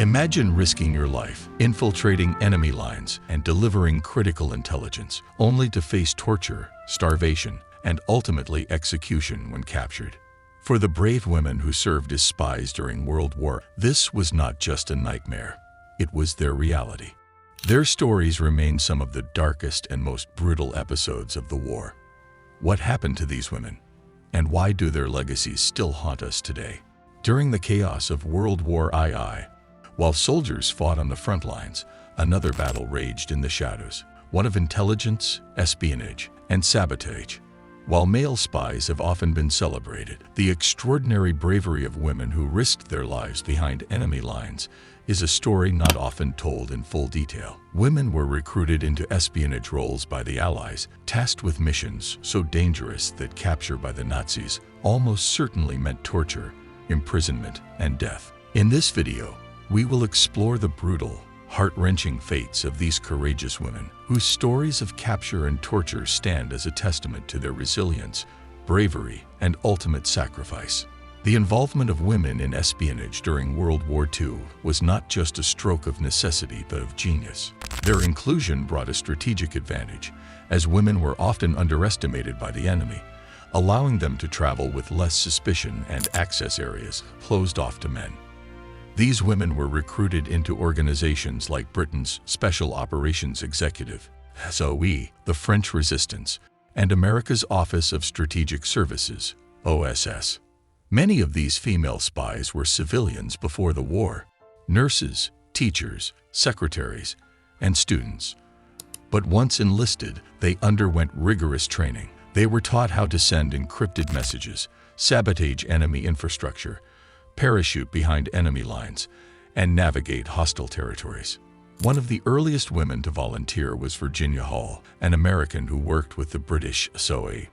Imagine risking your life, infiltrating enemy lines, and delivering critical intelligence, only to face torture, starvation, and ultimately execution when captured. For the brave women who served as spies during World War, this was not just a nightmare. It was their reality. Their stories remain some of the darkest and most brutal episodes of the war. What happened to these women? And why do their legacies still haunt us today? During the chaos of World War II, while soldiers fought on the front lines, another battle raged in the shadows, one of intelligence, espionage, and sabotage. While male spies have often been celebrated, the extraordinary bravery of women who risked their lives behind enemy lines is a story not often told in full detail. Women were recruited into espionage roles by the Allies, tasked with missions so dangerous that capture by the Nazis almost certainly meant torture, imprisonment, and death. In this video, we will explore the brutal, heart-wrenching fates of these courageous women, whose stories of capture and torture stand as a testament to their resilience, bravery, and ultimate sacrifice. The involvement of women in espionage during World War II was not just a stroke of necessity but of genius. Their inclusion brought a strategic advantage, as women were often underestimated by the enemy, allowing them to travel with less suspicion and access areas closed off to men. These women were recruited into organizations like Britain's Special Operations Executive, SOE, the French Resistance, and America's Office of Strategic Services, OSS. Many of these female spies were civilians before the war: nurses, teachers, secretaries, and students. But once enlisted, they underwent rigorous training. They were taught how to send encrypted messages, sabotage enemy infrastructure, parachute behind enemy lines, and navigate hostile territories. One of the earliest women to volunteer was Virginia Hall, an American who worked with the British SOE.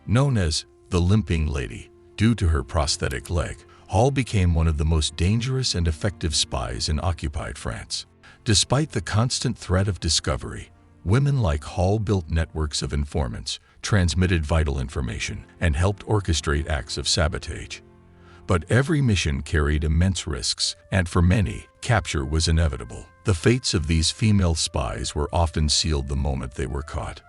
Known as the Limping Lady, due to her prosthetic leg, Hall became one of the most dangerous and effective spies in occupied France. Despite the constant threat of discovery, women like Hall built networks of informants, transmitted vital information, and helped orchestrate acts of sabotage. But every mission carried immense risks, and for many, capture was inevitable. The fates of these female spies were often sealed the moment they were caught.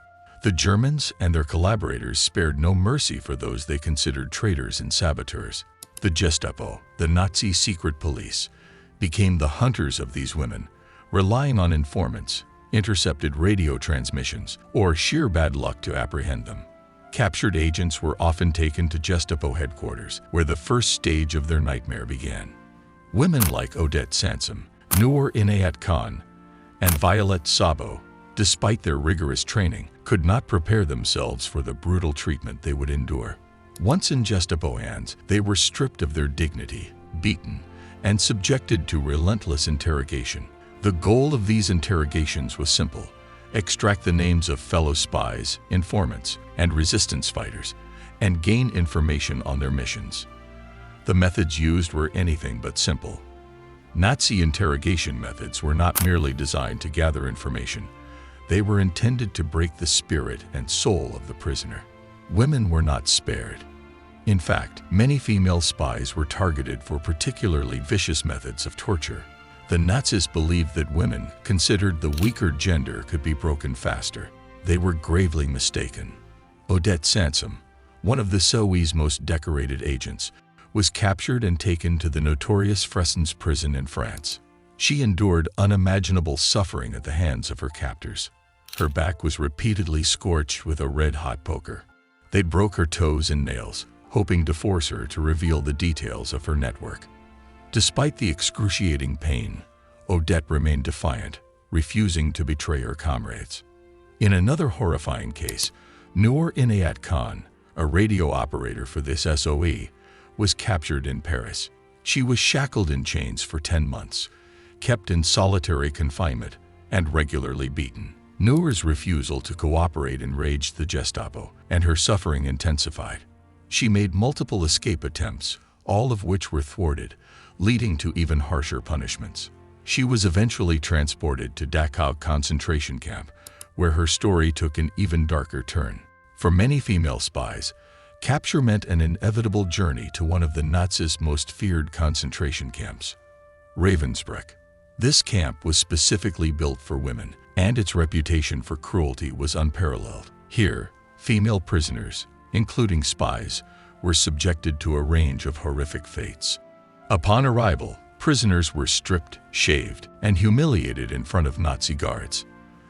The Germans and their collaborators spared no mercy for those they considered traitors and saboteurs. The Gestapo, the Nazi secret police, became the hunters of these women, relying on informants, intercepted radio transmissions, or sheer bad luck to apprehend them. Captured agents were often taken to Gestapo headquarters, where the first stage of their nightmare began. Women like Odette Sansom, Noor Inayat Khan, and Violet Sabo, despite their rigorous training, could not prepare themselves for the brutal treatment they would endure. Once in Gestapo hands, they were stripped of their dignity, beaten, and subjected to relentless interrogation. The goal of these interrogations was simple: extract the names of fellow spies, informants, and resistance fighters, and gain information on their missions. The methods used were anything but simple. Nazi interrogation methods were not merely designed to gather information. They were intended to break the spirit and soul of the prisoner. Women were not spared. In fact, many female spies were targeted for particularly vicious methods of torture. The Nazis believed that women, considered the weaker gender, could be broken faster. They were gravely mistaken. Odette Sansom, one of the SOE's most decorated agents, was captured and taken to the notorious Fresnes prison in France. She endured unimaginable suffering at the hands of her captors. Her back was repeatedly scorched with a red-hot poker. They broke her toes and nails, hoping to force her to reveal the details of her network. Despite the excruciating pain, Odette remained defiant, refusing to betray her comrades. In another horrifying case, Noor Inayat Khan, a radio operator for this SOE, was captured in Paris. She was shackled in chains for 10 months, kept in solitary confinement, and regularly beaten. Noor's refusal to cooperate enraged the Gestapo, and her suffering intensified. She made multiple escape attempts, all of which were thwarted, leading to even harsher punishments. She was eventually transported to Dachau concentration camp, where her story took an even darker turn. For many female spies, capture meant an inevitable journey to one of the Nazis' most feared concentration camps, Ravensbrück. This camp was specifically built for women, and its reputation for cruelty was unparalleled. Here, female prisoners, including spies, were subjected to a range of horrific fates. Upon arrival, prisoners were stripped, shaved, and humiliated in front of Nazi guards.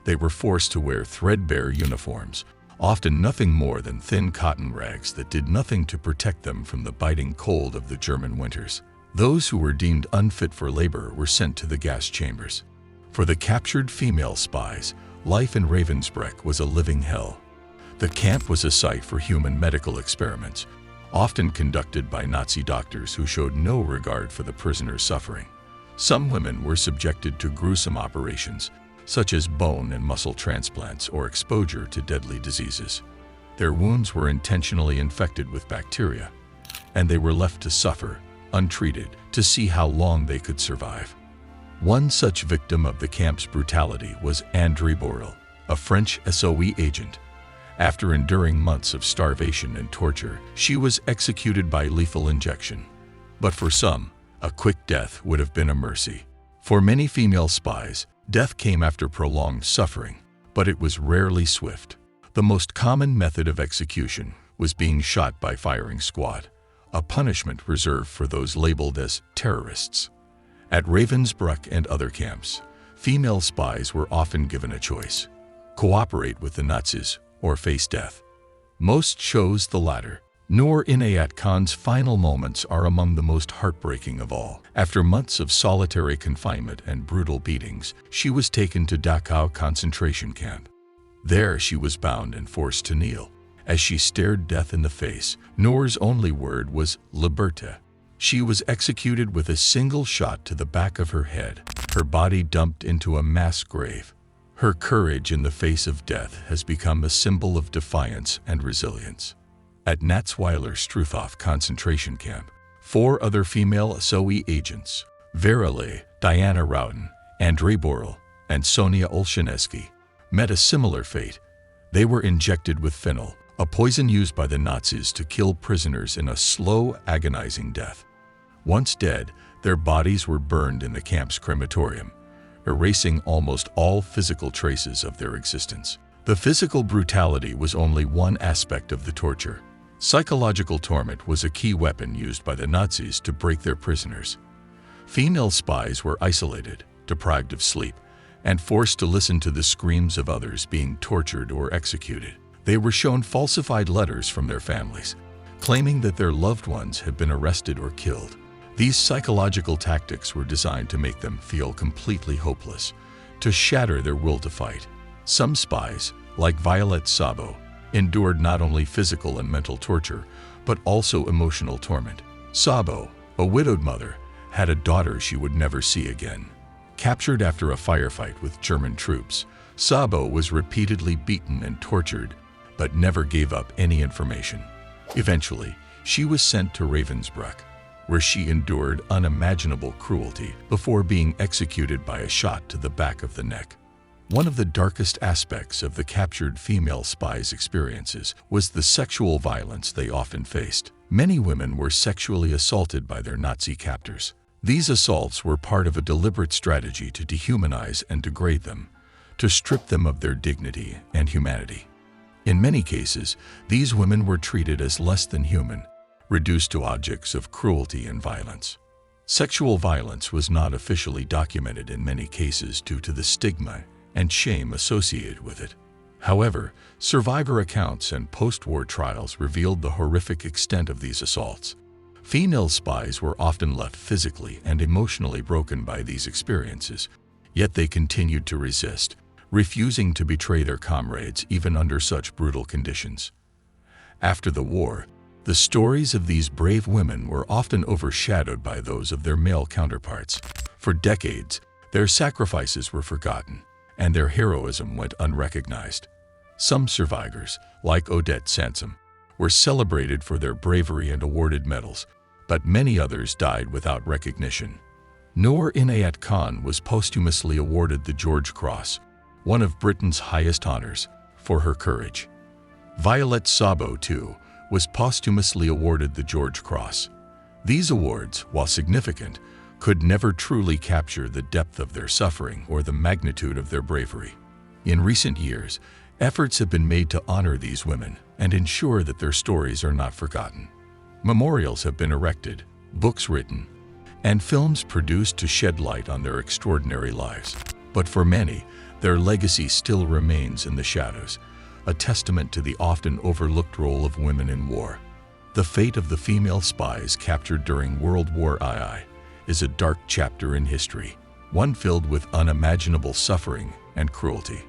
They were forced to wear threadbare uniforms, often nothing more than thin cotton rags that did nothing to protect them from the biting cold of the German winters. Those who were deemed unfit for labor were sent to the gas chambers. For the captured female spies, life in Ravensbrück was a living hell. The camp was a site for human medical experiments, often conducted by Nazi doctors who showed no regard for the prisoners' suffering. Some women were subjected to gruesome operations, such as bone and muscle transplants or exposure to deadly diseases. Their wounds were intentionally infected with bacteria, and they were left to suffer, untreated, to see how long they could survive. One such victim of the camp's brutality was André Borel, a French SOE agent. After enduring months of starvation and torture, she was executed by lethal injection. But for some, a quick death would have been a mercy. For many female spies, death came after prolonged suffering, but it was rarely swift. The most common method of execution was being shot by firing squad, a punishment reserved for those labeled as terrorists. At Ravensbrück and other camps, female spies were often given a choice: cooperate with the Nazis or face death. Most chose the latter. Noor Inayat Khan's final moments are among the most heartbreaking of all. After months of solitary confinement and brutal beatings, she was taken to Dachau concentration camp. There she was bound and forced to kneel. As she stared death in the face, Noor's only word was "Liberté." She was executed with a single shot to the back of her head, her body dumped into a mass grave. Her courage in the face of death has become a symbol of defiance and resilience. At Natzweiler Struthof concentration camp, 4 other female SOE agents, Vera Ley, Diana Rauten, André Borel, and Sonia Olshaneski, met a similar fate. They were injected with phenol, a poison used by the Nazis to kill prisoners in a slow, agonizing death. Once dead, their bodies were burned in the camp's crematorium, erasing almost all physical traces of their existence. The physical brutality was only one aspect of the torture. Psychological torment was a key weapon used by the Nazis to break their prisoners. Female spies were isolated, deprived of sleep, and forced to listen to the screams of others being tortured or executed. They were shown falsified letters from their families, claiming that their loved ones had been arrested or killed. These psychological tactics were designed to make them feel completely hopeless, to shatter their will to fight. Some spies, like Violet Sabo, endured not only physical and mental torture, but also emotional torment. Sabo, a widowed mother, had a daughter she would never see again. Captured after a firefight with German troops, Sabo was repeatedly beaten and tortured, but never gave up any information. Eventually, she was sent to Ravensbrück, where she endured unimaginable cruelty before being executed by a shot to the back of the neck. One of the darkest aspects of the captured female spies' experiences was the sexual violence they often faced. Many women were sexually assaulted by their Nazi captors. These assaults were part of a deliberate strategy to dehumanize and degrade them, to strip them of their dignity and humanity. In many cases, these women were treated as less than human, reduced to objects of cruelty and violence. Sexual violence was not officially documented in many cases due to the stigma and shame associated with it. However, survivor accounts and post-war trials revealed the horrific extent of these assaults. Female spies were often left physically and emotionally broken by these experiences, yet they continued to resist, refusing to betray their comrades even under such brutal conditions. After the war, the stories of these brave women were often overshadowed by those of their male counterparts. For decades, their sacrifices were forgotten, and their heroism went unrecognized. Some survivors, like Odette Sansom, were celebrated for their bravery and awarded medals, but many others died without recognition. Noor Inayat Khan was posthumously awarded the George Cross, one of Britain's highest honors, for her courage. Violet Sabo, too, was posthumously awarded the George Cross. These awards, while significant, could never truly capture the depth of their suffering or the magnitude of their bravery. In recent years, efforts have been made to honor these women and ensure that their stories are not forgotten. Memorials have been erected, books written, and films produced to shed light on their extraordinary lives. But for many, their legacy still remains in the shadows, a testament to the often overlooked role of women in war. The fate of the female spies captured during World War II is a dark chapter in history, one filled with unimaginable suffering and cruelty.